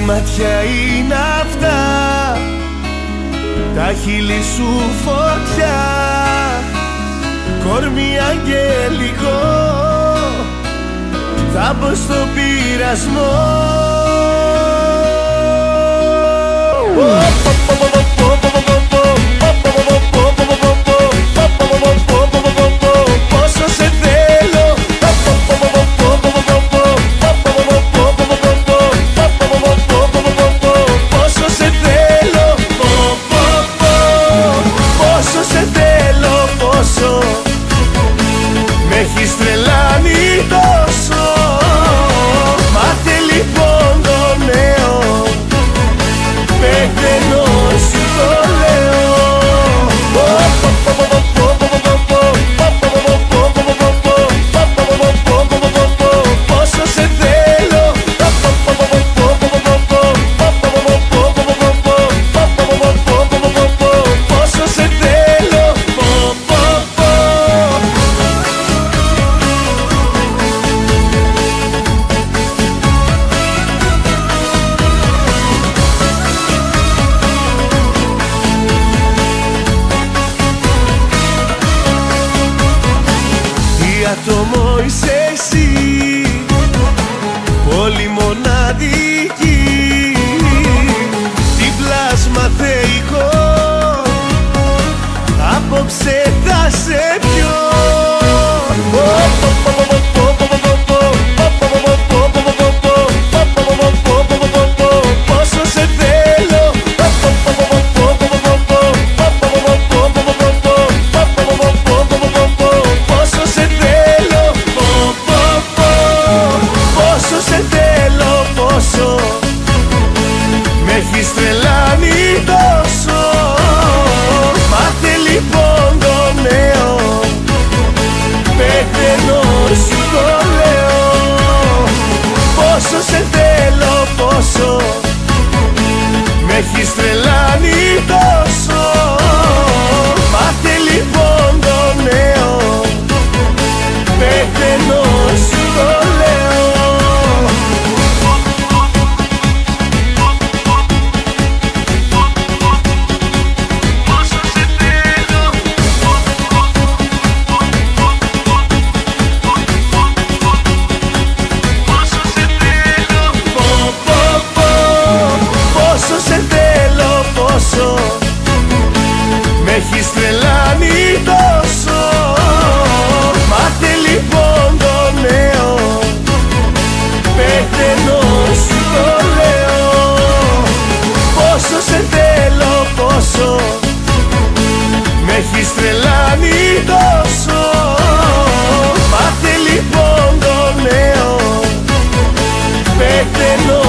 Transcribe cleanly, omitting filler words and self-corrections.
μάτια είναι αυτά, τα χείλη σου φωτιά, κορμί αγγελικό, θα μπω στο πειρασμό. Πόσο σε θέλω, πόσο σε θέλω, πόσο σε θέλω, πόσο με έχεις τρελάνει τόσο. Μάθε λοιπόν το νέο, πεθαίνω σου το λέω. Πόσο σε θέλω, πόσο σε θέλω. Τι άτομο είσαι εσύ, πολύ μοναδική, τι πλάσμα θεϊκό, απόψε θα σε πιω. Πόσο σε θέλω, πόσο σε θέλω, πόσο σε θέλω, πόσο με έχεις τρελάνει τόσο. Μάθε λοιπόν το νέο, πεθαίνω σου το λέω. Πόσο σε θέλω, πόσο με έχεις τρελάνει τόσο. Μάθε λοιπόν το νέο, πεθαίνω σου το λέω. Πόσο σε θέλω, πόσο με έχεις τρελάνει τόσο. Μάθε λοιπόν το νέο, πεθαίνω σου το λέω. Πόσο σε θέλω, πόσο με έχεις τρελάνει τόσο. Μάθε λοιπόν το νέο, πεθαίνω